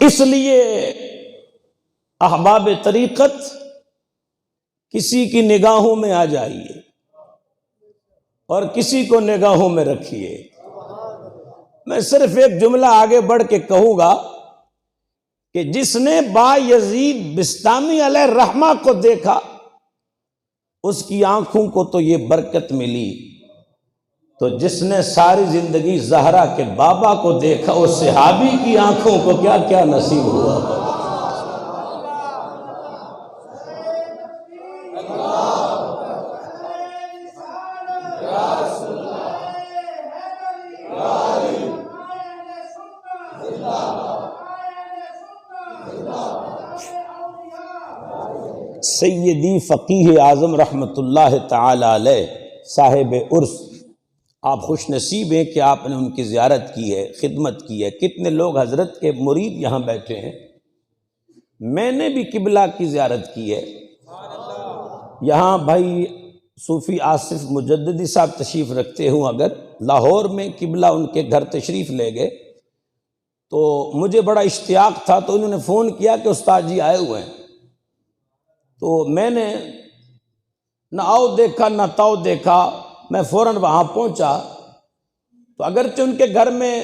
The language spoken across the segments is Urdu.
اس لیے احباب طریقت کسی کی نگاہوں میں آ جائیے اور کسی کو نگاہوں میں رکھیے۔ میں صرف ایک جملہ آگے بڑھ کے کہوں گا کہ جس نے بایزید بسطامی علیہ الرحمہ کو دیکھا اس کی آنکھوں کو تو یہ برکت ملی، تو جس نے ساری زندگی زہرا کے بابا کو دیکھا اس صحابی کی آنکھوں کو کیا کیا نصیب ہوا۔ سیدی فقیہ اعظم رحمت اللہ تعالی علیہ صاحب عرس، آپ خوش نصیب ہیں کہ آپ نے ان کی زیارت کی ہے، خدمت کی ہے۔ کتنے لوگ حضرت کے مرید یہاں بیٹھے ہیں۔ میں نے بھی قبلہ کی زیارت کی ہے۔ یہاں بھائی صوفی آصف مجددی صاحب تشریف رکھتے ہوں، اگر لاہور میں قبلہ ان کے گھر تشریف لے گئے تو مجھے بڑا اشتیاق تھا، تو انہوں نے فون کیا کہ استاد جی آئے ہوئے ہیں، تو میں نے نہ آؤ دیکھا نہ تاؤ دیکھا، میں فوراً وہاں پہنچا۔ تو اگرچہ ان کے گھر میں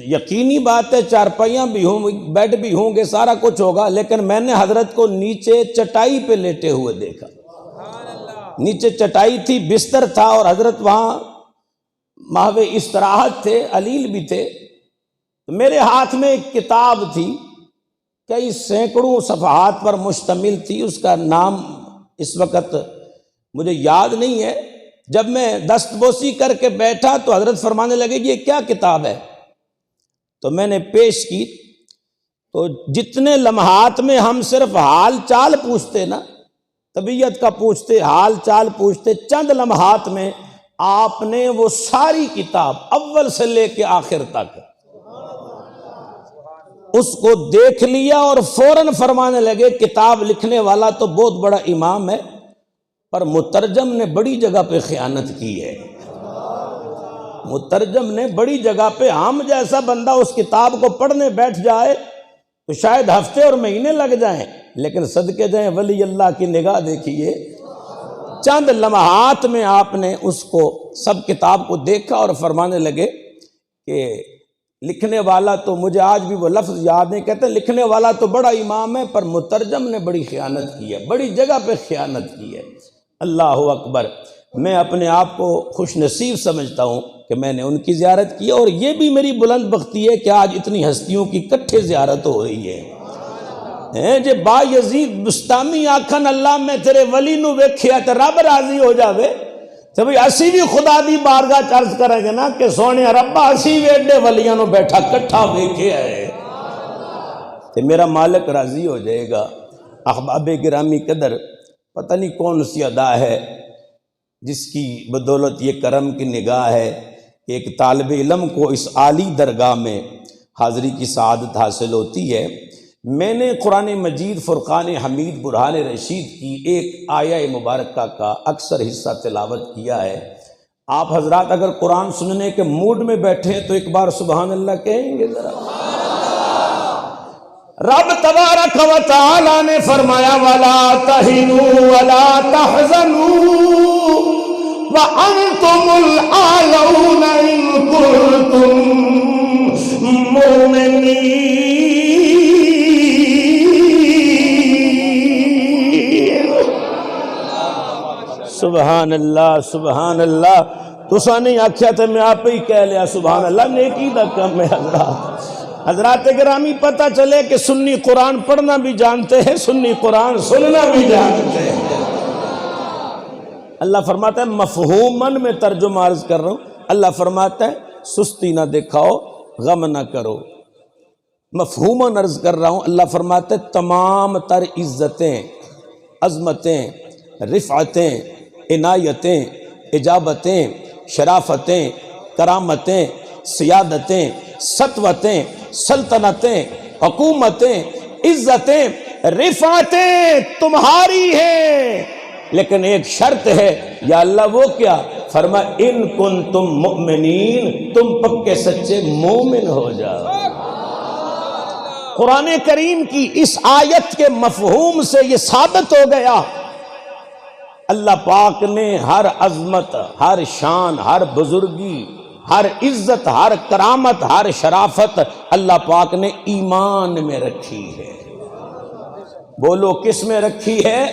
یقینی بات ہے چارپائیاں بھی ہوں، بیڈ بھی ہوں گے، سارا کچھ ہوگا، لیکن میں نے حضرت کو نیچے چٹائی پہ لیٹے ہوئے دیکھا۔ نیچے چٹائی تھی، بستر تھا، اور حضرت وہاں محو استراحت تھے، علیل بھی تھے۔ میرے ہاتھ میں ایک کتاب تھی، کئی سینکڑوں صفحات پر مشتمل تھی، اس کا نام اس وقت مجھے یاد نہیں ہے۔ جب میں دست بوسی کر کے بیٹھا تو حضرت فرمانے لگے یہ کیا کتاب ہے؟ تو میں نے پیش کی، تو جتنے لمحات میں ہم صرف حال چال پوچھتے نا، طبیعت کا پوچھتے، حال چال پوچھتے، چند لمحات میں آپ نے وہ ساری کتاب اول سے لے کے آخر تک اس کو دیکھ لیا، اور فوراً فرمانے لگے کتاب لکھنے والا تو بہت بڑا امام ہے، پر مترجم نے بڑی جگہ پہ خیانت کی ہے۔ مترجم نے بڑی جگہ پہ، ہم جیسا بندہ اس کتاب کو پڑھنے بیٹھ جائے تو شاید ہفتے اور مہینے لگ جائیں، لیکن صدقے جائیں ولی اللہ کی نگاہ دیکھیے، چند لمحات میں آپ نے اس کو سب کتاب کو دیکھا اور فرمانے لگے کہ لکھنے والا تو مجھے آج بھی وہ لفظ یاد نہیں، کہتے لکھنے والا تو بڑا امام ہے، پر مترجم نے بڑی خیانت کی ہے، بڑی جگہ پہ خیانت کی ہے۔ اللہ اکبر۔ میں اپنے آپ کو خوش نصیب سمجھتا ہوں کہ میں نے ان کی زیارت کی، اور یہ بھی میری بلند بختی ہے کہ آج اتنی ہستیوں کی کٹھے زیارت ہو رہی ہے۔ جے با یزید بستامی آکھن اللہ میں تیرے ولی نو ویکھیا تے رب راضی ہو جاوے، تو بھئی اسی بھی خدا دی بارگاہ چرز کریں گے نا کہ سونے ربا اسی بھی ایڈے ولیاں نو بیٹھا کٹھا ویکھیا ہے، تے میرا مالک راضی ہو جائے گا۔ احباب گرامی قدر، پتہ نہیں کون سی ادا ہے جس کی بدولت یہ کرم کی نگاہ ہے کہ ایک طالب علم کو اس عالی درگاہ میں حاضری کی سعادت حاصل ہوتی ہے۔ میں نے قرآن مجید فرقان حمید برہان رشید کی ایک آیہ مبارکہ کا اکثر حصہ تلاوت کیا ہے۔ آپ حضرات اگر قرآن سننے کے موڈ میں بیٹھے تو ایک بار سبحان اللہ کہیں گے ذرا۔ رب تبارک و تعالی نے فرمایا وَلَا تَهِنُوا وَلَا تَحْزَنُوا وَأَنْتُمُ الْأَعْلَوْنَ إِن كُنتُم مُّؤْمِنِينَ۔ سبحان اللہ سبحان اللہ۔ تسا نہیں آکھیا تے میں آپ ہی کہہ لیا سبحان اللہ، نیکی دا کم ہے حضرات۔ حضرات گرامی پتہ چلے کہ سنی قرآن پڑھنا بھی جانتے ہیں، سنی قرآن سننا بھی جانتے ہیں۔ اللہ فرماتا ہے مفہوماً میں ترجمہ عرض کر رہا ہوں، اللہ فرماتا ہے سستی نہ دکھاؤ، غم نہ کرو۔ مفہوماً عرض کر رہا ہوں، اللہ فرماتا ہے تمام تر عزتیں، عظمتیں، رفعتیں، عنایتیں، اجابتیں، شرافتیں، کرامتیں، سیادتیں، سطوتیں، سلطنتیں، حکومتیں، عزتیں، رفعتیں تمہاری ہیں، لیکن ایک شرط ہے یا اللہ، وہ کیا؟ فرمایا ان کنتم مؤمنین، تم پکے سچے مومن ہو جاؤ۔ قرآن کریم کی اس آیت کے مفہوم سے یہ ثابت ہو گیا اللہ پاک نے ہر عظمت، ہر شان، ہر بزرگی، ہر عزت، ہر کرامت، ہر شرافت اللہ پاک نے ایمان میں رکھی ہے۔ بولو کس میں رکھی ہے؟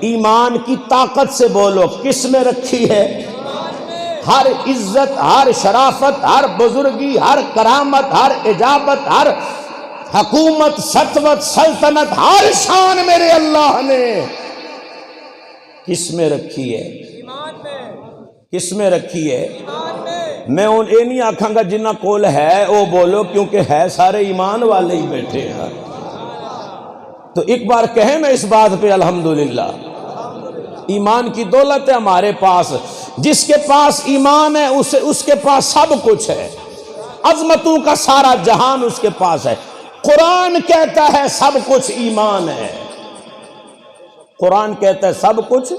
ایمان کی طاقت سے بولو کس میں رکھی ہے؟ ہر عزت، ہر شرافت، ہر بزرگی، ہر کرامت، ہر اجابت، ہر حکومت، سطوت، سلطنت، ہر شان میرے اللہ نے کس میں رکھی ہے؟ کس میں رکھی ہے؟ میں یہ نہیں آکھاں گا جنہ کول ہے وہ بولو، کیونکہ ہے سارے ایمان والے ہی بیٹھے ہیں، تو ایک بار کہیں میں اس بات پہ الحمدللہ۔ ایمان کی دولت ہے ہمارے پاس، جس کے پاس ایمان ہے اس کے پاس سب کچھ ہے، عظمتوں کا سارا جہان اس کے پاس ہے۔ قرآن کہتا ہے سب کچھ ایمان ہے، قرآن کہتا ہے سب کچھ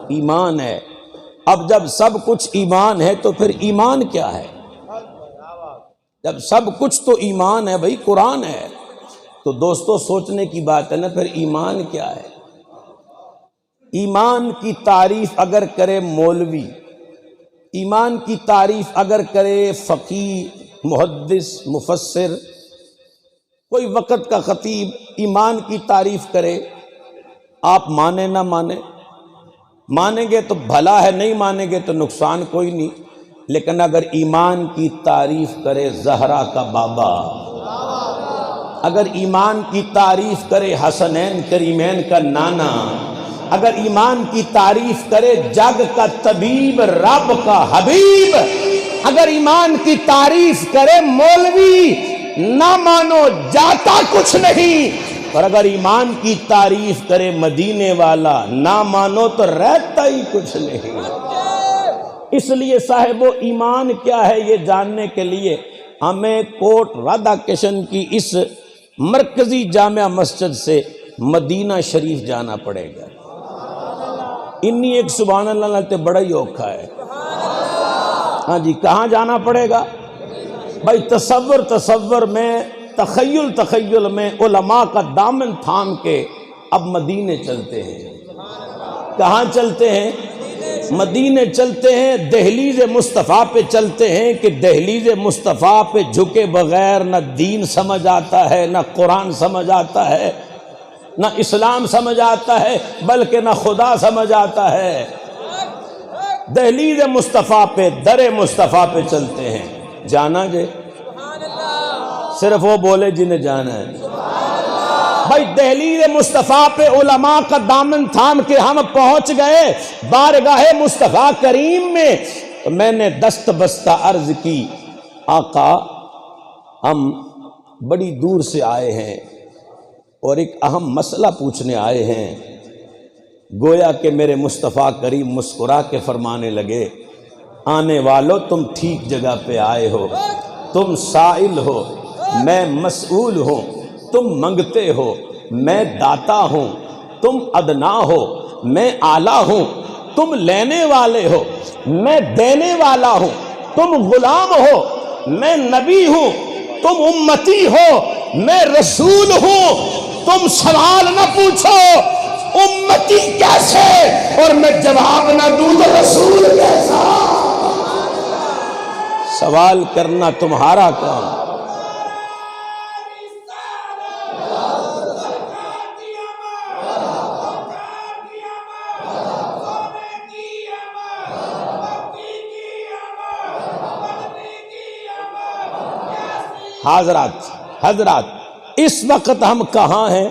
ایمان ہے۔ اب جب سب کچھ ایمان ہے تو پھر ایمان کیا ہے؟ جب سب کچھ تو ایمان ہے بھائی، قرآن ہے، تو دوستو سوچنے کی بات ہے نا، پھر ایمان کیا ہے؟ ایمان کی تعریف اگر کرے مولوی، ایمان کی تعریف اگر کرے فقیہ، محدث، مفسر، کوئی وقت کا خطیب ایمان کی تعریف کرے، آپ مانیں نہ مانیں، مانیں گے تو بھلا ہے، نہیں مانیں گے تو نقصان کوئی نہیں، لیکن اگر ایمان کی تعریف کرے زہرا کا بابا، اگر ایمان کی تعریف کرے حسنین کریمین کا نانا، اگر ایمان کی تعریف کرے جگ کا طبیب رب کا حبیب، اگر ایمان کی تعریف کرے مولوی، نہ مانو جاتا کچھ نہیں، اور اگر ایمان کی تعریف کرے مدینے والا، نہ مانو تو رہتا ہی کچھ نہیں۔ اس لیے صاحبو ایمان کیا ہے یہ جاننے کے لیے ہمیں کوٹ رادھا کرشن کی اس مرکزی جامع مسجد سے مدینہ شریف جانا پڑے گا۔ انی ایک سبحان اللہ لگتے بڑا ہی اوکھا ہے۔ ہاں جی، کہاں جانا پڑے گا بھائی؟ تصور میں، تخیل میں علماء کا دامن تھام کے اب مدینے چلتے ہیں۔ کہاں چلتے ہیں؟ مدینے چلتے ہیں، دہلیز مصطفیٰ پہ چلتے ہیں کہ دہلیز مصطفیٰ پہ جھکے بغیر نہ دین سمجھ آتا ہے، نہ قرآن سمجھ آتا ہے، نہ اسلام سمجھ آتا ہے، بلکہ نہ خدا سمجھ آتا ہے۔ دہلیز مصطفیٰ پہ، در مصطفیٰ پہ چلتے ہیں۔ جانا جے؟ صرف وہ بولے جنہیں جانا ہے بھائی۔ دہلیز مصطفیٰ پہ علماء کا دامن تھام کے ہم پہنچ گئے بارگاہ مصطفیٰ کریم میں، تو میں نے دست بستہ عرض کی، آقا ہم بڑی دور سے آئے ہیں اور ایک اہم مسئلہ پوچھنے آئے ہیں۔ گویا کہ میرے مصطفیٰ کریم مسکرا کے فرمانے لگے، آنے والو تم ٹھیک جگہ پہ آئے ہو، تم سائل ہو، میں مسئول ہوں، تم منگتے ہو، میں داتا ہوں، تم ادنا ہو، میں اعلیٰ ہوں، تم لینے والے ہو، میں دینے والا ہوں، تم غلام ہو، میں نبی ہوں، تم امتی ہو، میں رسول ہوں۔ تم سوال نہ پوچھو امتی کیسے اور میں جواب نہ دوں تو رسول کیسا، سوال کرنا تمہارا کام۔ حضرات اس وقت ہم کہاں ہیں؟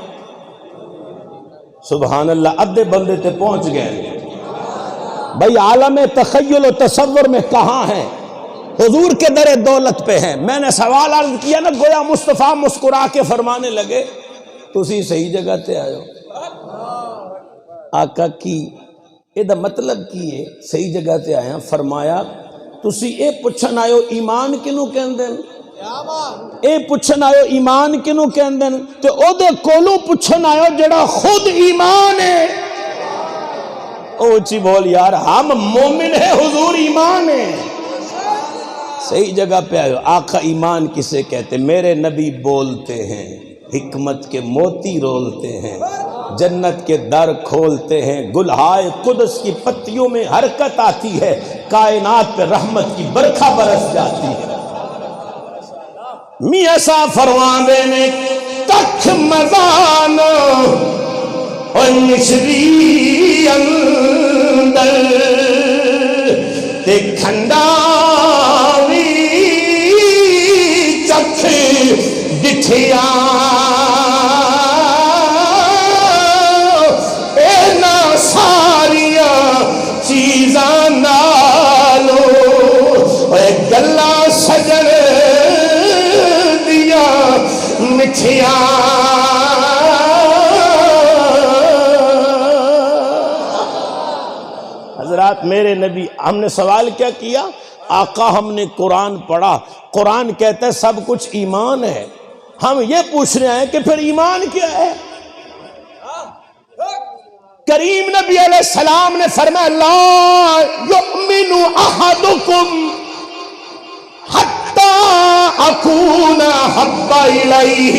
سبحان اللہ، ادھے بندے تے پہنچ گئے بھائی۔ عالم تخیل و تصور میں کہاں ہیں؟ حضور کے در دولت پہ ہیں۔ میں نے سوال عرض کیا نا، گویا مصطفیٰ مسکرا کے فرمانے لگے، تسی صحیح جگہ تے آئے ہو۔ آقا کی یہ مطلب کی ہے صحیح جگہ تے آیا؟ فرمایا تسی اے پوچھن آئے ہو ایمان کنوں کہندے ہیں؟ اے پوچھن آئے ہو ایمان کنوں کہندے ہیں؟ تے او دے کولوں پوچھن آئے ہو جڑا خود ایمان ہے۔ او اچھی بول یار، ہم مومن ہیں، حضور ایمان ہے۔ صحیح جگہ پہ آئے ہو۔ آقا ایمان کسے کہتے؟ میرے نبی بولتے ہیں، حکمت کے موتی رولتے ہیں، جنت کے در کھولتے ہیں، گلہائے قدس کی پتیوں میں حرکت آتی ہے، کائنات پہ رحمت کی برکھا برس جاتی ہے۔ میاں صاحب فرماندے نے کچھ مزان اور مشری اندر تے کھنڈاوی چکھ دٹھیا اینا ساریاں چیزاں نالو اے گلا سجن دیا مٹھیاں۔ حضرات میرے نبی، ہم نے سوال کیا کیا؟ آقا ہم نے قرآن پڑھا، قرآن کہتا ہے سب کچھ ایمان ہے، ہم یہ پوچھ رہے ہیں کہ پھر ایمان کیا ہے؟ کریم نبی علیہ السلام نے فرمایا لا یؤمن احدکم حتی اکون حب الیہ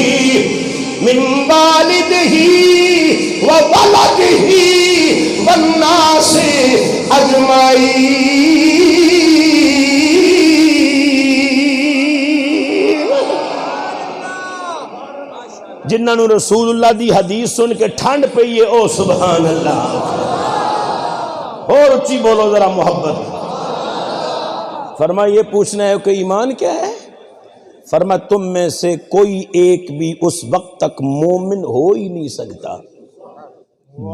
من والدہ وولدہ والناس اجمعین۔ جنہاں نو رسول اللہ دی حدیث سن کے ٹھنڈ پئی ہے، او سبحان اللہ، اور اچھی بولو ذرا محبت۔ فرما یہ پوچھنا ہے کہ ایمان کیا ہے؟ فرما تم میں سے کوئی ایک بھی اس وقت تک مومن ہو ہی نہیں سکتا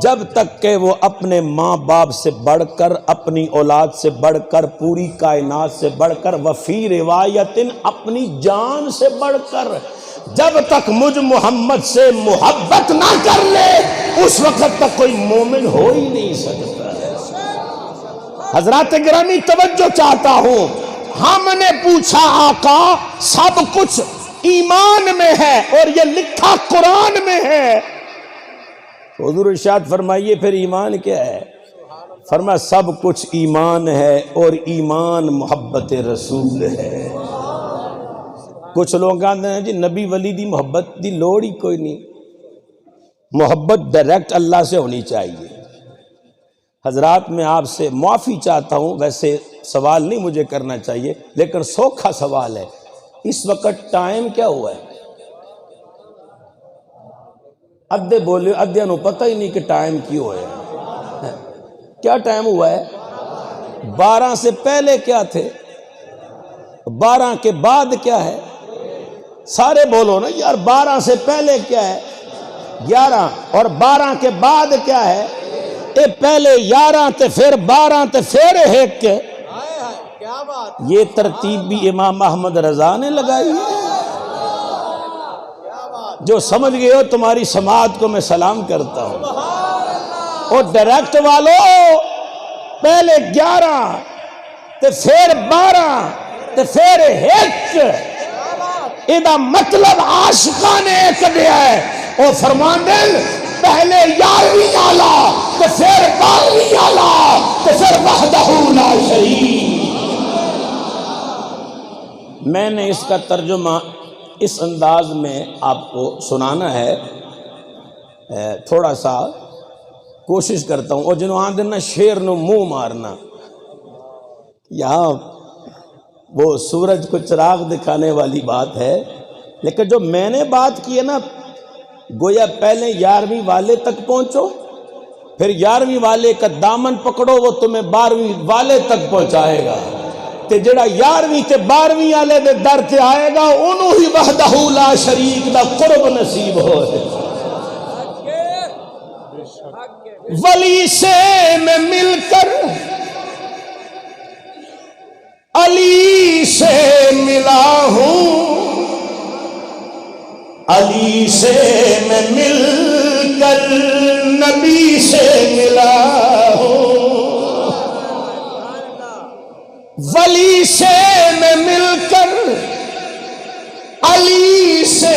جب تک کہ وہ اپنے ماں باپ سے بڑھ کر، اپنی اولاد سے بڑھ کر، پوری کائنات سے بڑھ کر، وفی روایت اپنی جان سے بڑھ کر، جب تک مجھ محمد سے محبت نہ کر لے اس وقت تک کوئی مومن ہو ہی نہیں سکتا۔ حضرات گرامی توجہ چاہتا ہوں، ہم نے پوچھا آقا سب کچھ ایمان میں ہے اور یہ لکھا قرآن میں ہے، حضور ارشاد فرمائیے پھر ایمان کیا ہے؟ فرمایا سب کچھ ایمان ہے اور ایمان محبت رسول ہے۔ کچھ لوگ کہتے ہیں جی نبی ولی دی محبت دی لوڑ ہی کوئی نہیں، محبت ڈائریکٹ اللہ سے ہونی چاہیے۔ حضرات میں آپ سے معافی چاہتا ہوں، ویسے سوال نہیں مجھے کرنا چاہیے لیکن سوکھا سوال ہے، اس وقت ٹائم کیا ہوا ہے؟ ادھے بولے ادھے نو پتہ ہی نہیں کہ ٹائم کیوں ہے، کیا ٹائم ہوا ہے؟ 12 سے پہلے کیا تھے، 12 کے بعد کیا ہے؟ سارے بولو نا یار، 12 سے پہلے کیا ہے؟ 11، اور 12 کے بعد کیا ہے؟ اے پہلے 11 تے پھر 12 تے پھر ایک، یہ ترتیب بھی امام احمد رضا نے لگائی ہے۔ جو سمجھ گئے ہو تمہاری سماعت کو میں سلام کرتا ہوں۔ اور ڈائریکٹ والو پہلے 11 تے پھر 12 تے پھر ایک، ایدہ مطلب عاشقہ نے ایک دیا ہے، اور فرمان دل پہلے 11ویں آلہ تے پھر 12ویں آلہ تے پھر وحدہ لا شریک۔ میں نے اس کا ترجمہ اس انداز میں آپ کو سنانا ہے، تھوڑا سا کوشش کرتا ہوں، اور جنہوں آن دینا شیر نو منہ مارنا، یہاں وہ سورج کو چراغ دکھانے والی بات ہے، لیکن جو میں نے بات کی ہے نا، گویا پہلے 11ویں والے تک پہنچو، پھر 11ویں والے کا دامن پکڑو، وہ تمہیں 12ویں والے تک پہنچائے گا، تے جڑا 11ویں تے 12ویں والے دے در تے آئے گا انہوں ہی وحدہ لا شریک دا قرب نصیب ہو ہے۔ ولی سے میں مل کر علی سے ملا ہوں، علی سے میں مل کر نبی سے ملا ہوں، ولی سے میں مل کر علی سے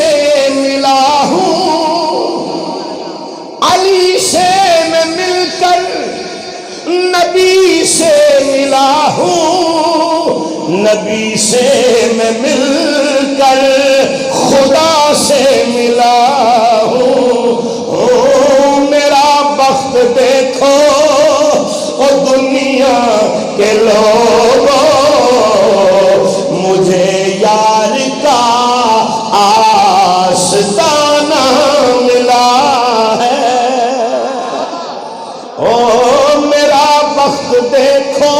ملا ہوں، علی سے میں مل کر نبی سے ملا ہوں، نبی سے میں مل کر خدا سے ملا ہوں، میرا بخت دیکھو او دنیا کے لوگوں، مجھے یار کا آستانہ ملا ہے۔ او میرا بخت دیکھو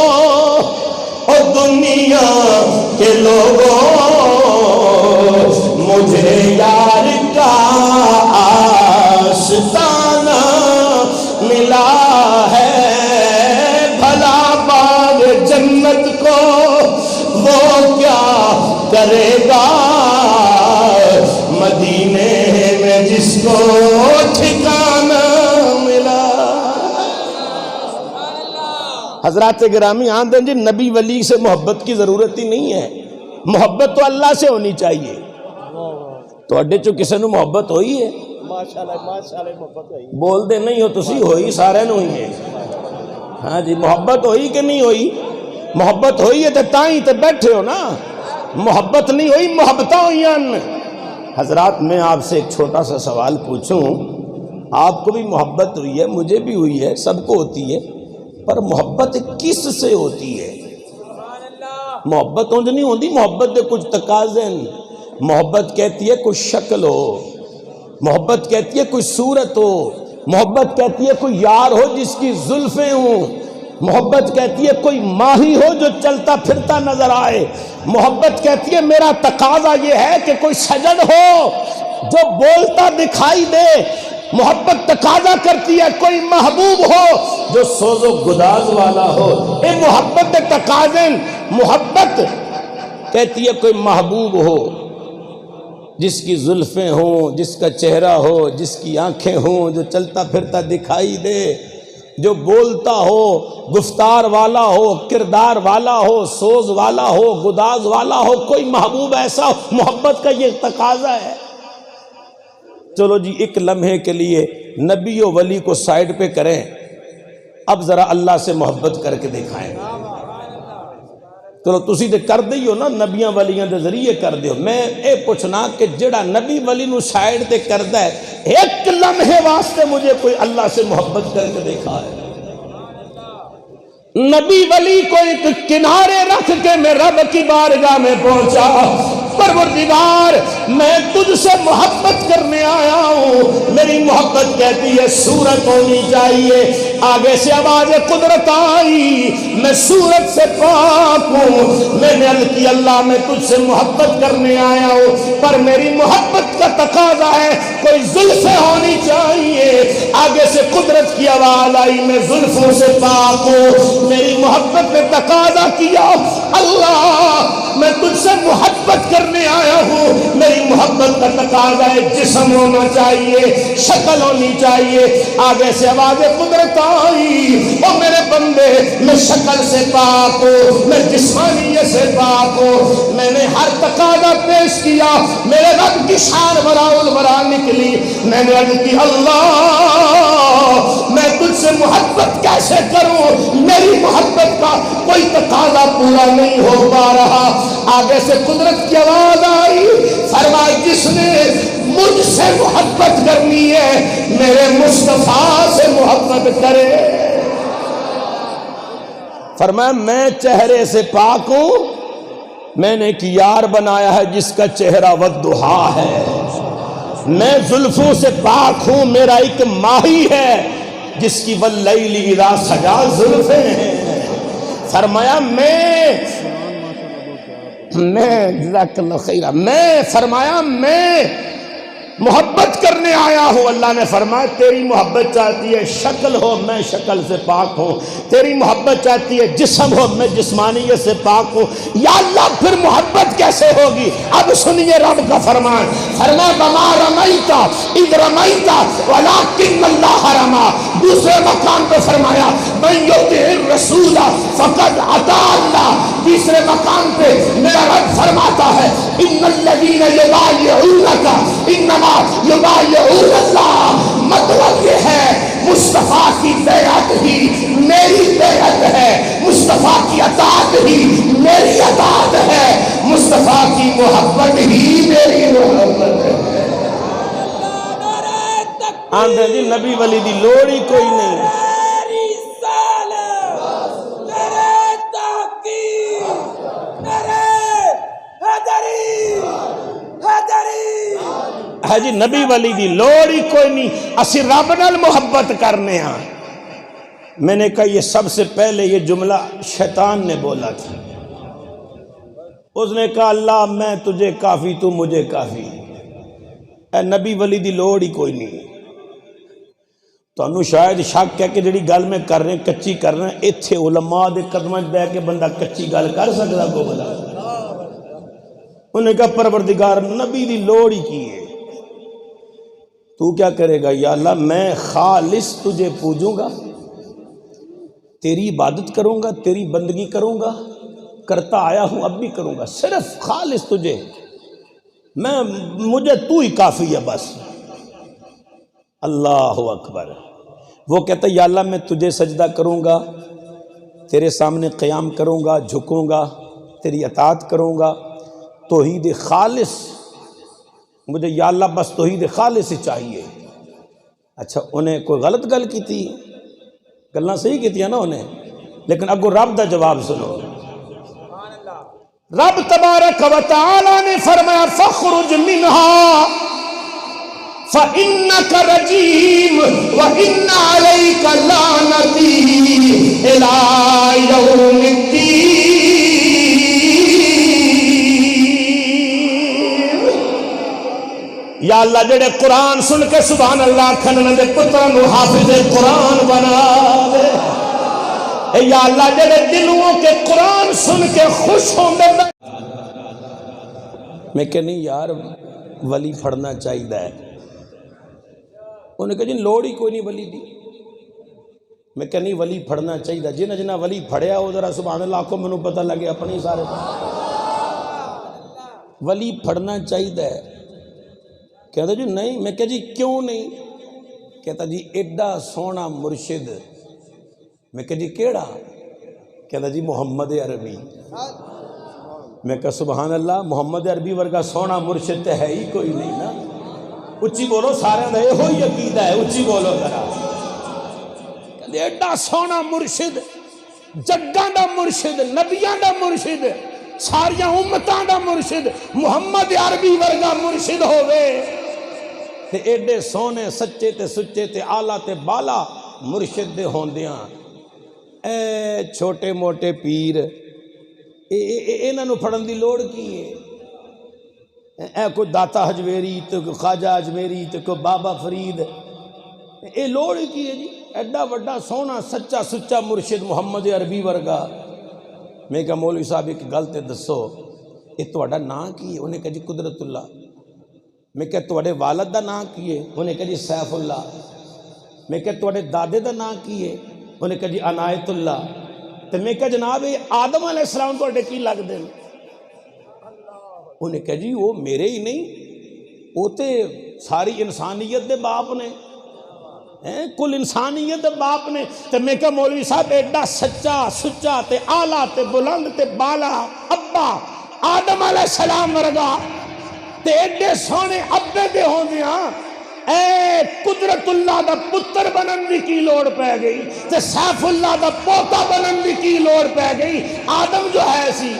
او دنیا کے لوگوں، مجھے یار کا آستانہ ملا ہے۔ بھلا باغ جنت کو وہ کیا کرے گا، مدینے میں جس کو ٹھکانہ ملا۔ حضرات گرامی آندیں جی، نبی ولی سے محبت کی ضرورت ہی نہیں ہے، محبت تو اللہ سے ہونی چاہیے۔ تو اڈے چو کسے نو محبت ہوئی ہے؟ ماشاءاللہ محبت ہوئی۔ بول دے نہیں ہو تسی، ہوئی سارے نو ہی ہے۔ ہاں جی، محبت ہوئی کہ نہیں ہوئی؟ محبت ہوئی ہے تو تائیں تے بیٹھے ہو نا، محبت نہیں ہوئی محبتہ ہوئی ان۔ حضرات میں آپ سے ایک چھوٹا سا سوال پوچھوں، آپ کو بھی محبت ہوئی ہے، مجھے بھی ہوئی ہے، سب کو ہوتی ہے، پر محبت کس سے ہوتی ہے؟ محبت اونج نہیں ہوتی، محبت دے کچھ تقاضے ہیں۔ محبت کہتی ہے کوئی شکل ہو، محبت کہتی ہے کوئی صورت ہو، محبت کہتی ہے کوئی یار ہو جس کی زلفیں ہوں، محبت کہتی ہے کوئی ماہی ہو جو چلتا پھرتا نظر آئے، محبت کہتی ہے میرا تقاضا یہ ہے کہ کوئی سجن ہو جو بولتا دکھائی دے، محبت تقاضا کرتی ہے کوئی محبوب ہو جو سوز و گداز والا ہو۔ اے محبت تقاضے، محبت کہتی ہے کوئی محبوب ہو جس کی زلفیں ہوں، جس کا چہرہ ہو، جس کی آنکھیں ہوں، جو چلتا پھرتا دکھائی دے، جو بولتا ہو، گفتار والا ہو، کردار والا ہو، سوز والا ہو، گداز والا ہو، کوئی محبوب ایسا ہو۔ محبت کا یہ تقاضا ہے۔ چلو جی، ایک لمحے کے لیے نبی و ولی کو سائیڈ پہ کریں، اب ذرا اللہ سے محبت کر کے دکھائیں۔ چلو تسی تے کر دی ہو نا، نبیاں ولیاں دے ذریعے کر دیو، میں اے پوچھنا کہ جڑا نبی ولی نو سائیڈ تے کردہ ہے، ایک لمحے واسطے مجھے کوئی اللہ سے محبت کر کے دیکھا ہے؟ نبی ولی کو ایک کنارے رکھ کے میں رب کی بارگاہ میں پہنچا، پروردگار میں تجھ سے محبت کرنے آیا ہوں، میری محبت کہتی ہے صورت ہونی چاہیے۔ آگے سے آواز قدرت آئی، میں صورت سے پاک ہوں۔ میں نے عرض کی اللہ میں تجھ سے محبت کرنے آیا ہوں، پر میری محبت کا تقاضا ہے کوئی زلفیں ہونی چاہیے۔ آگے سے قدرت کی آواز آئی، میں زلفوں سے پاک ہوں۔ میری محبت نے تقاضا کیا اللہ میں تجھ سے محبت کرنے آیا ہوں، میری محبت کا تقاضا ہے جسم ہونا چاہیے، شکل ہونی چاہیے۔ آگے سے آواز قدرت آئی، او میرے بندے میں شکل سے پاک ہوں، میں جسمانیت سے پاک ہوں۔ میں نے ہر تقاضا پیش کیا، میرے رب کی شان وراء الورا نکلی۔ میں نے عرض کی اللہ میں تجھ سے محبت کیسے کروں، میری محبت کا کوئی تقاضا پورا نہیں ہو پا رہا۔ آگے سے قدرت کی آواز آئی، فرمایا جس نے مجھ سے محبت کرنی ہے میرے مصطفیٰ سے محبت کرے۔ فرمایا میں چہرے سے پاک ہوں، میں نے ایک یار بنایا ہے جس کا چہرہ والضحیٰ ہے۔ میں زلفوں سے پاک ہوں، میرا ایک ماہی ہے جس کی واللیل اذا سجا زلفیں ہیں۔ فرمایا میں جزاک اللہ خیرہ، فرمایا میں محبت کرنے آیا ہوں۔ اللہ نے فرمایا تیری محبت چاہتی ہے شکل ہو، میں شکل سے پاک ہوں۔ تیری محبت چاہتی ہے جسم ہو، میں جسمانیت سے پاک ہوں۔ یا اللہ پھر محبت کیسے ہوگی؟ اب سنیے رب کا فرمان، فرمایا وما رمیت اذ رمیت ولکن اللہ رمی۔ دوسرے مقام پہ فرمایا من یطع الرسول فقد اطاع اللہ۔ تیسرے مقام پہ میرا رب فرماتا ہے ان الذین یبایعونک انما یبایعون اللہ۔ مطلب یہ ہے مصطفیٰ کی بیعت ہی میری بیعت ہے، مصطفیٰ مصطفیٰ کی اطاعت ہی میری اطاعت ہے، مصطفیٰ کی محبت ہی میری محبت ہے۔ آندھے جی نبی ولی دی لوڑ ہی کوئی نہیں۔ ہے جی نبی ولی دی لوڑ ہی کوئی نہیں، اسی رب نال محبت کرنے ہاں۔ میں نے کہا یہ سب سے پہلے یہ جملہ شیطان نے بولا تھا۔ اس نے کہا اللہ میں تجھے کافی تو مجھے کافی، اے نبی ولی دی لوڑ ہی کوئی نہیں۔ تو انہوں شاید شک ہے کہ جڑی گل میں کر رہے ہیں کچی کر رہے ہیں، ایتھے علماء دے قدمہ بے کے بندہ کچی گل کر سکتا کو بلا۔ انہوں نے کہا پروردگار نبی دی لوڑ ہی کی ہے، تو کیا کرے گا؟ یا اللہ میں خالص تجھے پوجوں گا، تیری عبادت کروں گا، تیری بندگی کروں گا، کرتا آیا ہوں اب بھی کروں گا، صرف خالص تجھے، مجھے تو ہی کافی ہے بس۔ اللہ اکبر۔ وہ کہتا ہے یا اللہ میں تجھے سجدہ کروں گا، تیرے سامنے قیام کروں گا، جھکوں گا، تیری اطاعت کروں گا، توحید خالص مجھے یا اللہ بس توحید خالص ہی چاہیے۔ اچھا انہیں کوئی غلط گل کی تھی؟ گلنا صحیح کی تھی نا انہیں، لیکن اگو رب دا جواب سنو۔ رب تبارک و تعالی نے فرمایا فخرج منہا فَإِنَّكَ رَجِيمٌ وَإِنَّ عَلَيْكَ لَعْنَتِي إِلَىٰ يَوْمِ الدِّينِ۔ یا اللہ جڑے قرآن سن کے سبحان اللہ کھنن دے پتران حافظ قرآن بنا دے، اے یا اللہ جڑے دلوں کے قرآن سن کے خوش ہوں دے۔ میں کہ نہیں یار ولی پڑھنا چاہیے ہے، انہوں نے کہا جی لوڑ ہی کوئی نہیں ولی دی۔ میں کہ نہیں ولی پڑھنا چاہیے، جنہ جنہ ولی پڑھیا ہو ذرا سبحان اللہ کو منو پتہ لگے اپنی سارے ولی پڑھنا چاہیے۔ کہتا جی نہیں، میں کہا جی کیوں نہیں؟ کہتا جی ایڈا سونا مرشد۔ میں کہا جی کیڑا؟ کہتا جی محمد عربی۔ میں کہا سبحان اللہ، محمد عربی ورگا سونا مرشد تے ہے ہی کوئی نہیں نا۔ اچھی بولو سارے دے ہوئی عقیدہ ہے، اچھی بولو ذرا۔ کہتے ایڈا سونا مرشد، جگاں دا مرشد، نبیاں دا مرشد، ساریاں امتاں دا مرشد، محمد عربی ورگا مرشد ہوئے تے ایڈے سونے سچے تے سچے تے آلہ تے بالا مرشد دے ہوندیاں اے چھوٹے موٹے پیر انہاں نو پڑھن دی لوڑ کی ہے؟ اے کوئی داتا حجویری تو کوئی خواجہ اجمیری تو کوئی بابا فرید، اے لوڑ کی ہے جی؟ ایڈا وڈا سونا سچا سچا مرشد محمد عربی ورگا۔ میں کہا مولوی صاحب ایک گل تے دسو، یہ تہاڈا نام کی ہے؟ انہیں کہا جی قدرت اللہ۔ میں کہا تہاڈے والد دا نام کی ہے؟ انہیں کہا جی سیف اللہ۔ میں کہا تہاڈے دادے دا نام کی ہے؟ انہیں کہا جی عنایت اللہ۔ تو میں کہا جناب آدم علیہ السلام تہاڈے کی لگ دے؟ انہیں کہا جی وہ میرے ہی نہیں، وہ تے ساری انسانیت دے باپ نے، کل انسانیت دے باپ نے۔ تو میں کہا مولوی صاحب ایڈا سچا سچا تے آلہ تے بلند تے بالا ابا آدم علیہ السلام ورگا تے ایڈے سونے ابے دے ہوں دیاں، اے قدرت اللہ دا پتر بنن دی کی لوڑ پہ گئی تے سیف اللہ دا پوتا بنن دی کی لوڑ پہ گئی؟ آدم جو ہے سی،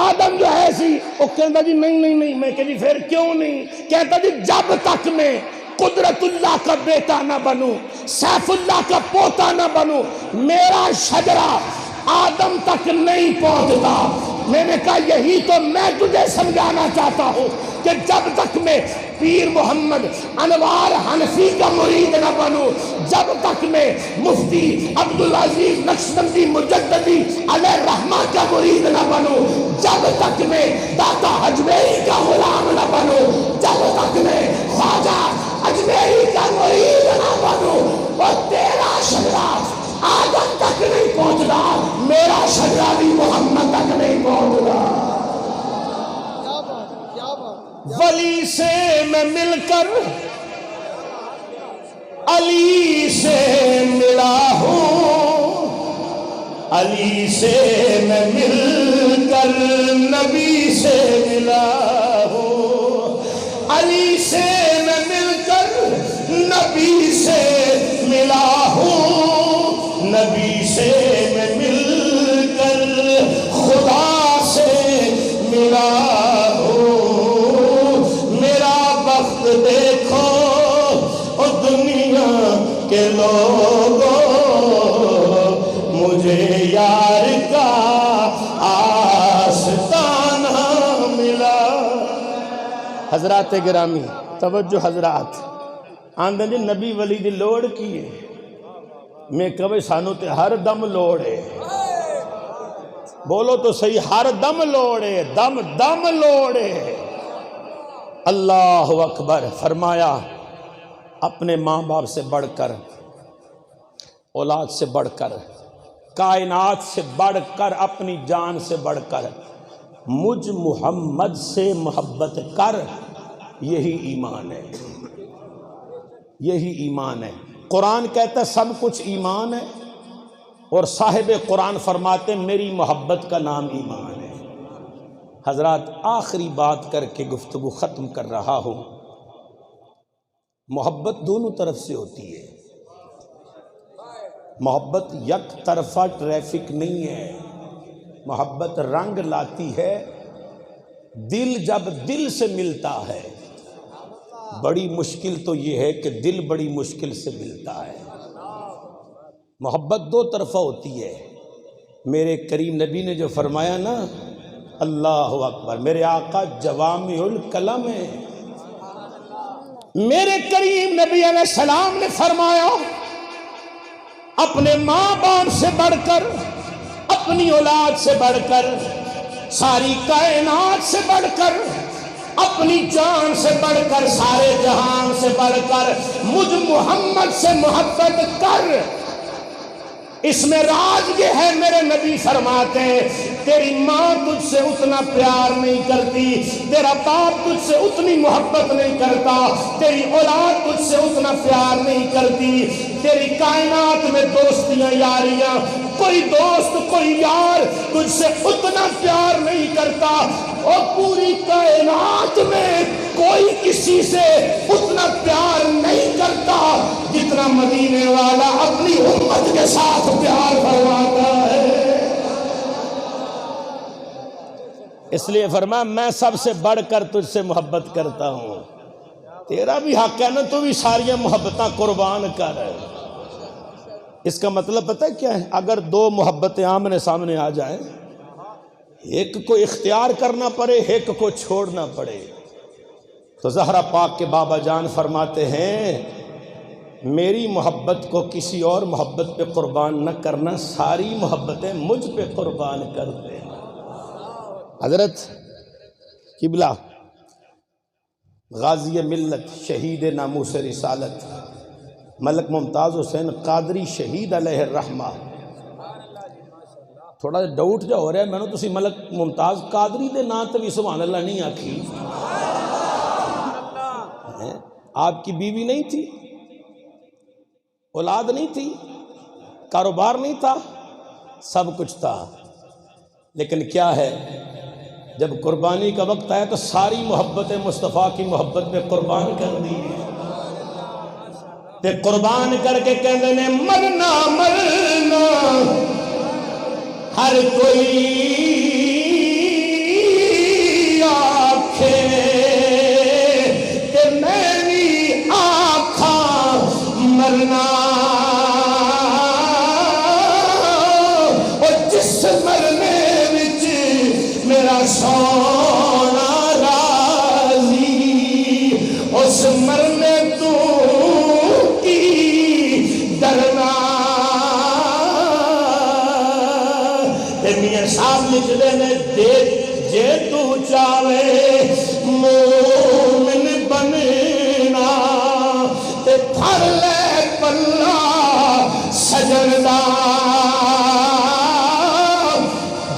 آدم جو ہے سی وہ کہتا جی نہیں نہیں نہیں۔ میں کہ جی پھر کیوں نہیں؟ کہتا جی جب تک میں قدرت اللہ کا بیٹا نہ بنوں، سیف اللہ کا پوتا نہ بنوں، میرا شجرہ آدم تک نہیں پہنچتا۔ میں نے کہا یہی تو میں تجھے سمجھانا چاہتا ہوں کہ جب تک میں پیر محمد انوار حنفی کا مرید نہ بنوں، جب تک میں مفتی عبدالعزیز نقشبندی مجددی علیہ رحمہ کا مرید نہ بنوں، جب تک میں داتا حجویری کا غلام نہ بنوں، جب تک میں خواجہ اجمیری کا مرید نہ بنوں، اور تیرا شجرہ آدم تک نہیں پہنچتا، میرا شجرہ بھی محمد تک نہیں پہنچتا۔ ولی سے میں مل کر علی سے ملا ہوں، علی سے میں مل کر نبی سے ملا ہوں، علی سے میں مل کر نبی سے ملا ہوں، نبی سے میں مل کر خدا سے ملا ہوں، میرا بخت دیکھو او دنیا کے لوگوں، مجھے یار کا آستانہ ملا۔ حضرات گرامی توجہ حضرات، آندھن جی نبی ولی دی لوڑ کیے میں کبھی سانو تے ہر دم لوڑے، بولو تو صحیح، ہر دم لوڑے، دم دم لوڑے۔ اللہ اکبر۔ فرمایا اپنے ماں باپ سے بڑھ کر، اولاد سے بڑھ کر، کائنات سے بڑھ کر، اپنی جان سے بڑھ کر مجھ محمد سے محبت کر، یہی ایمان ہے، یہی ایمان ہے۔ قرآن کہتا ہے سب کچھ ایمان ہے، اور صاحب قرآن فرماتے ہیں میری محبت کا نام ایمان ہے۔ حضرات آخری بات کر کے گفتگو ختم کر رہا ہوں، محبت دونوں طرف سے ہوتی ہے، محبت یک طرفہ ٹریفک نہیں ہے، محبت رنگ لاتی ہے، دل جب دل سے ملتا ہے، بڑی مشکل تو یہ ہے کہ دل بڑی مشکل سے ملتا ہے۔ محبت دو طرفہ ہوتی ہے، میرے کریم نبی نے جو فرمایا نا، اللہ اکبر، میرے آقا جوامع الکلم ہے، میرے کریم نبی علیہ السلام نے فرمایا اپنے ماں باپ سے بڑھ کر، اپنی اولاد سے بڑھ کر، ساری کائنات سے بڑھ کر، اپنی جان سے بڑھ کر، سارے جہان سے بڑھ کر مجھ محمد سے محبت کر۔ اس میں راز یہ ہے، میرے نبی فرماتے ہیں تیری ماں تجھ سے اتنا پیار نہیں کرتی، تیرا باپ تجھ سے اتنی محبت نہیں کرتا، تیری اولاد تجھ سے اتنا پیار نہیں کرتی، تیری کائنات میں دوستیاں یاریاں، کوئی دوست کوئی یار تجھ سے اتنا پیار نہیں کرتا، اور پوری کائنات میں کوئی کسی سے اتنا پیار نہیں کرتا جتنا مدینے والا اپنی امت کے ساتھ پیار فرماتا ہے۔ اس لیے فرمایا میں سب سے بڑھ کر تجھ سے محبت کرتا ہوں، تیرا بھی حق ہے نا، تو بھی ساری محبتاں قربان کر۔ اس کا مطلب پتہ ہے کیا ہے؟ اگر دو محبتیں آمنے سامنے آ جائیں، ایک کو اختیار کرنا پڑے، ایک کو چھوڑنا پڑے، تو زہرا پاک کے بابا جان فرماتے ہیں میری محبت کو کسی اور محبت پہ قربان نہ کرنا، ساری محبتیں مجھ پہ قربان کر دے۔ حضرت قبلہ غازی ملت، شہید ناموس رسالت، ملک ممتاز حسین قادری شہید علیہ الرحمہ، تھوڑا ڈاؤٹ جا ہو رہا ہے میں نے، تسی ملک ممتاز قادری دے نا تے بھی سبحان اللہ نہیں آکھی؟ آپ کی بیوی نہیں تھی، اولاد نہیں تھی، کاروبار نہیں تھا، سب کچھ تھا، لیکن کیا ہے جب قربانی کا وقت آیا تو ساری محبت مصطفیٰ کی محبت میں قربان کر دی، تے قربان کر کے کہنے نے مرنا مرنا ہر کوئی آنکھے کہ میری آنکھاں مرنا، اور جس مرنے وچ میرا سونا راضی، اس مرنے تو کی ڈرنا۔ میاں صاحب لکھ دینے دیکھ جے تو چاہے مومن بننا، تے پھر لے پلہ سجدہ،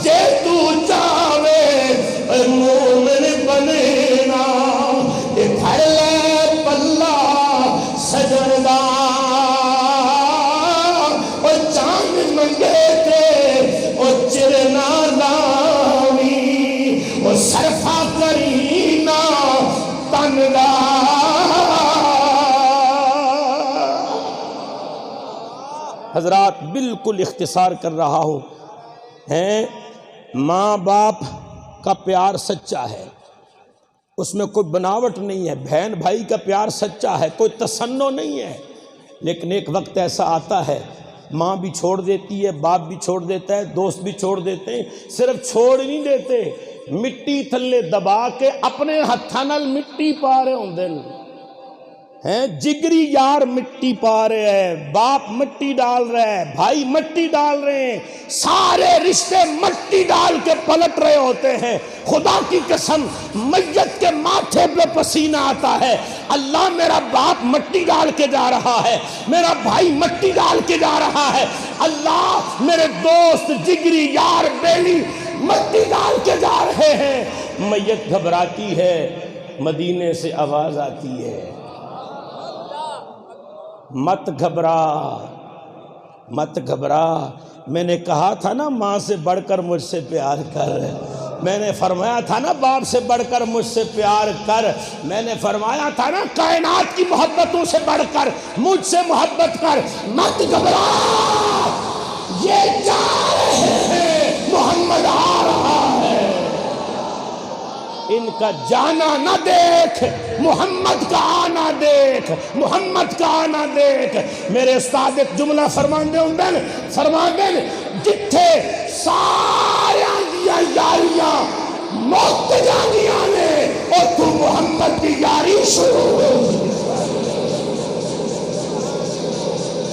جے تو چاہے مومن بننا، تے پھر لے پلہ سجدہ، اور چاند منگے تے حضرات بالکل اختصار کر رہا ہوں، ہیں ماں باپ کا پیار سچا ہے، اس میں کوئی بناوٹ نہیں ہے، بہن بھائی کا پیار سچا ہے، کوئی تصنع نہیں ہے، لیکن ایک وقت ایسا آتا ہے ماں بھی چھوڑ دیتی ہے، باپ بھی چھوڑ دیتا ہے، دوست بھی چھوڑ دیتے ہیں، صرف چھوڑ نہیں دیتے، مٹی تھلے دبا کے اپنے ہتھاں نال مٹی پا رہے ہوندے ہیں، جگری یار مٹی پا رہے ہیں، باپ مٹی ڈال رہا ہے، بھائی مٹی ڈال رہے ہیں، سارے رشتے مٹی ڈال کے پلٹ رہے ہوتے ہیں۔ خدا کی قسم میت کے ماتھے پہ پسینہ آتا ہے، اللہ میرا باپ مٹی ڈال کے جا رہا ہے، میرا بھائی مٹی ڈال کے جا رہا ہے، اللہ میرے دوست جگری یار بیلی مٹی ڈال کے جا رہے ہیں۔ میت گھبراتی ہے، مدینے سے آواز آتی ہے، مت گھبرا مت گھبرا، میں نے کہا تھا نا ماں سے بڑھ کر مجھ سے پیار کر، میں نے فرمایا تھا نا باپ سے بڑھ کر مجھ سے پیار کر، میں نے فرمایا تھا نا کائنات کی محبتوں سے بڑھ کر مجھ سے محبت کر، مت گھبرا، یہ جا رہے ہیں، محمد آ رہا ہے، ان کا جانا نہ دیکھ، محمد کا آنا دیکھ، محمد کا آنا دیکھ۔ میرے استاد ایک جملہ فرماندے جتھے ساریاں دیا یاریاں موت جانیاں نے اور تو محمد کی یاری شروع ہو۔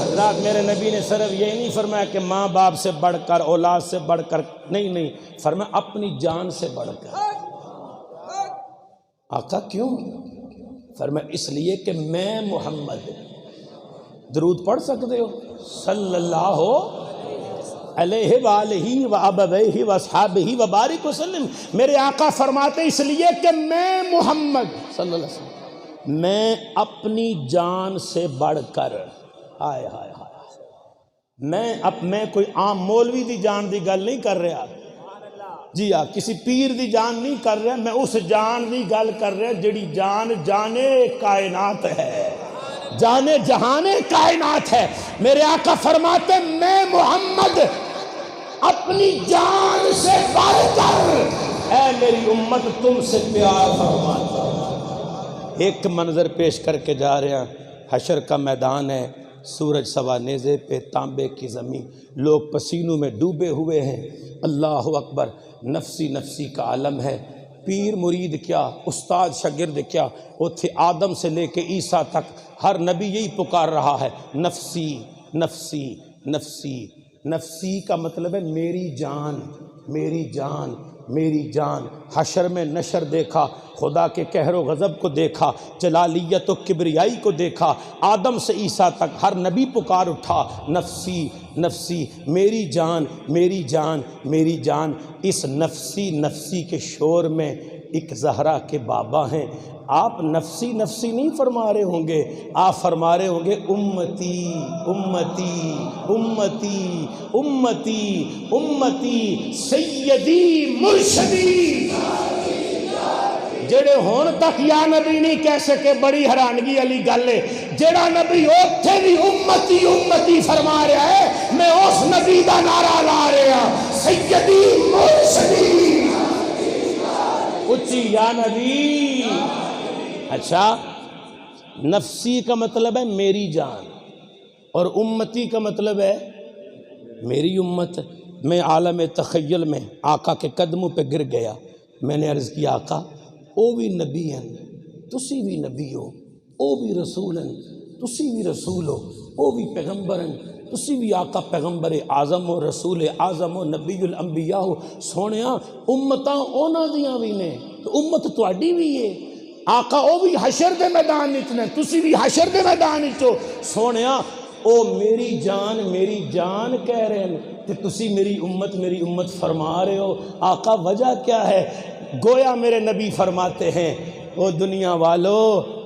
حضرات میرے نبی نے صرف یہ نہیں فرمایا کہ ماں باپ سے بڑھ کر، اولاد سے بڑھ کر، نہیں، فرمایا اپنی جان سے بڑھ کر۔ آقا کیوں؟ فرمایا اس لیے کہ میں محمد، درود پڑھ سکتے ہو صلی اللہ علیہ وآلہ وآبویہ واصحابہ وبارک وسلم، میرے آقا فرماتے اس لیے کہ میں محمد صلی اللہ علیہ وسلم، میں اپنی جان سے بڑھ کر، ہائے ہائے ہائے، میں کوئی عام مولوی دی جان دی گل نہیں کر رہا، جی ہاں کسی پیر دی جان نہیں کر رہا، میں اس جان دی گل کر رہا جڑی جان جانے کائنات ہے، جانے جہانے کائنات ہے۔ میرے آقا فرماتے میں محمد اپنی جان سے بڑھ کر اے میری امت تم سے پیار فرماتا ہوں۔ ایک منظر پیش کر کے جا رہے ہیں، حشر کا میدان ہے، سورج سوا نیزے پہ، تانبے کی زمین، لوگ پسینوں میں ڈوبے ہوئے ہیں، اللہ اکبر، نفسی نفسی کا عالم ہے، پیر مرید کیا، استاد شاگرد کیا، اتھے آدم سے لے کے عیسیٰ تک ہر نبی یہی پکار رہا ہے، نفسی نفسی نفسی، نفسی کا مطلب ہے میری جان، میری جان، میری جان۔ حشر میں نشر دیکھا، خدا کے قہر و غضب کو دیکھا، جلالیت و کبریائی کو دیکھا، آدم سے عیسیٰ تک ہر نبی پکار اٹھا، نفسی نفسی، میری جان میری جان میری جان۔ اس نفسی نفسی کے شور میں ایک زہرا کے بابا ہیں، آپ نفسی نفسی نہیں فرما رہے ہوں گے، آپ فرما رہے ہوں گے امتی امتی امتی امتی امتی سیدی مرشدی، جڑے ہون تک یا نبی نہیں کہہ سکے، بڑی حیرانگی والی گل ہے، جڑا نبی اوتھے بھی امتی امتی فرما رہا ہے، میں اس نبی دا نعرہ لا رہا، سیدی مرشدی، اچھی یا نبی۔ اچھا، نفسی کا مطلب ہے میری جان، اور امتی کا مطلب ہے میری امت۔ میں عالم تخیل میں آقا کے قدموں پہ گر گیا، میں نے عرض کیا آقا او بھی نبی ہیں، تسی بھی نبی ہو، او بھی رسول ہیں، تسی بھی رسول ہو، او بھی پیغمبر ہیں، تسی بھی آقا پیغمبر اعظم ہو، رسول اعظم ہو، نبی الانبیاء ہو، سونیاں امتاں اونا دیاں بھی نے، تو امت تواڈی بھی ہے، آقا او بھی حشر دے میدان اتنے، تسی بھی حشر دے میدان اچو، سونیاں او میری جان کہہ رہے ہیں، کہ تسی میری امت فرما رہے ہو، آقا وجہ کیا ہے؟ گویا میرے نبی فرماتے ہیں او دنیا والو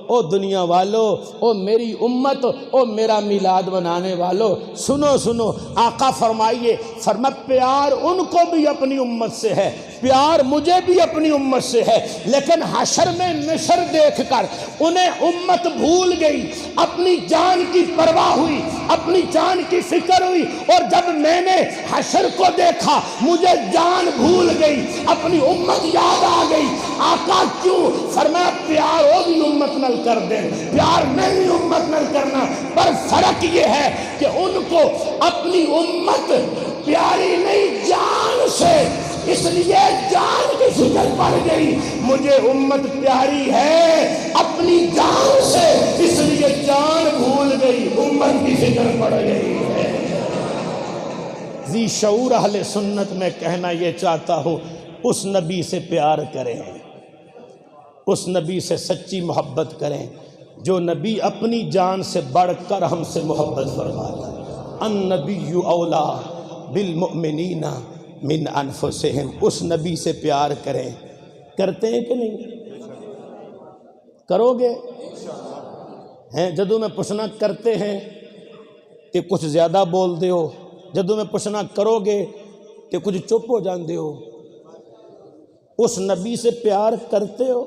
او دنیا والو، او میری امت، او میرا میلاد منانے والو، سنو سنو، آقا فرمائیے، فرما پیار ان کو بھی اپنی امت سے ہے، پیار مجھے بھی اپنی امت سے ہے، لیکن حشر میں نشر دیکھ کر انہیں امت بھول گئی، اپنی جان کی پرواہ ہوئی، اپنی جان کی فکر ہوئی، اور جب میں نے حشر کو دیکھا مجھے جان بھول گئی، اپنی امت یاد آ گئی۔ آقا کیوں؟ فرمایا پیار وہ بھی امت نل کر دے، پیار میں بھی امت نل کرنا، پر فرق یہ ہے کہ ان کو اپنی امت پیاری نہیں جان سے، اس لیے جان کی فکر پڑ گئی، مجھے امت پیاری ہے اپنی جان سے، اس لیے جان بھول گئی، امت کی فکر پڑ گئی ہے۔ ذی شعور اہل سنت میں کہنا یہ چاہتا ہوں، اس نبی سے پیار کریں، اس نبی سے سچی محبت کریں جو نبی اپنی جان سے بڑھ کر ہم سے محبت فرماتا ہے۔ النبی اولا بالمؤمنین من انفسہم، اس نبی سے پیار کریں۔ کرتے ہیں کہ نہیں؟ کرو گے؟ ہیں جدوں میں پوچھنا کرتے ہیں کہ کچھ زیادہ بول دے ہو، جدوں میں پوچھنا کرو گے کہ کچھ چپ ہو جاندے ہو۔ اس نبی سے پیار کرتے ہو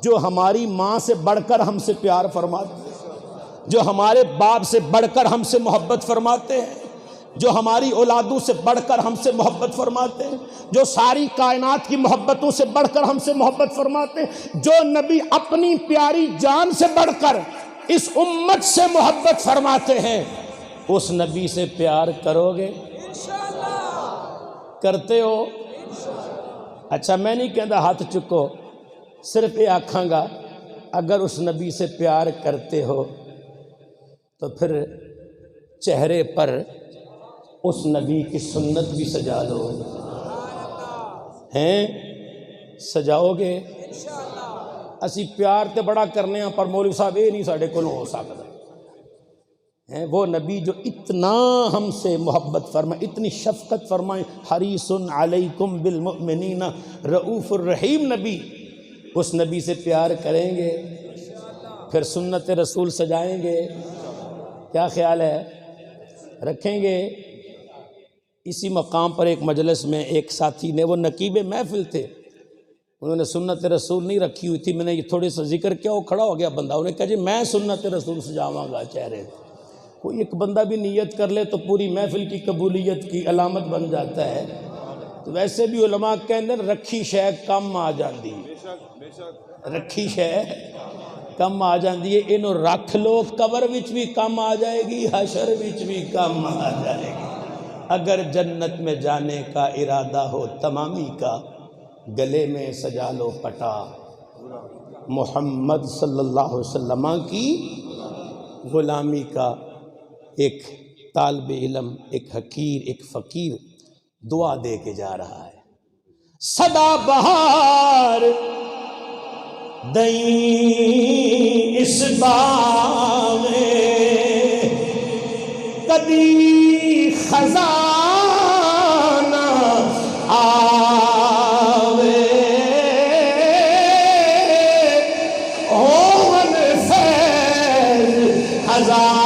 جو ہماری ماں سے بڑھ کر ہم سے پیار فرماتے ہیں، جو ہمارے باپ سے بڑھ کر ہم سے محبت فرماتے ہیں، جو ہماری اولادوں سے بڑھ کر ہم سے محبت فرماتے ہیں، جو ساری کائنات کی محبتوں سے بڑھ کر ہم سے محبت فرماتے ہیں، جو نبی اپنی پیاری جان سے بڑھ کر اس امت سے محبت فرماتے ہیں، اس نبی سے پیار کرو گے؟ کرتے ہو؟ اچھا میں نہیں کہتا ہاتھ چکو، صرف یہ آکھاں گا اگر اس نبی سے پیار کرتے ہو تو پھر چہرے پر اس نبی کی سنت بھی سجا دو، ہیں سجاؤ گے؟ اسی پیار تے بڑا کرنے ہیں پر مولوی صاحب یہ نہیں ساڑھے کو ہو سکتا ہے۔ وہ نبی جو اتنا ہم سے محبت فرمائے، اتنی شفقت فرمائے، حریص علیکم بالمؤمنین رؤوف الرحیم نبی، اس نبی سے پیار کریں گے؟ پھر سنت رسول سجائیں گے؟ کیا خیال ہے؟ رکھیں گے؟ اسی مقام پر ایک مجلس میں ایک ساتھی نے، وہ نقیب محفل تھے، انہوں نے سنت رسول نہیں رکھی ہوئی تھی، میں نے یہ تھوڑے سا ذکر کیا، وہ کھڑا ہو گیا بندہ، انہوں نے کہا جی میں سنت رسول سجاواں گا چہرے، کوئی ایک بندہ بھی نیت کر لے تو پوری محفل کی قبولیت کی علامت بن جاتا ہے۔ تو ویسے بھی علماء کہندے ہیں رکھی شے کم آ جاندی، رکھی شے کم آ جاندی ہے، انہوں رکھ لو قبر وچ بھی کم آ جائے گی، حشر وچ بھی کم آ جائے گی۔ اگر جنت میں جانے کا ارادہ ہو تمامی کا، گلے میں سجا لو پٹا، محمد صلی اللہ علیہ وسلم کی غلامی کا۔ ایک طالب علم، ایک حقیر، ایک فقیر دعا دے کے جا رہا ہے، سدا بہار دئیں اس باغ کبھی خزانہ آوے، ہون فیض خزانہ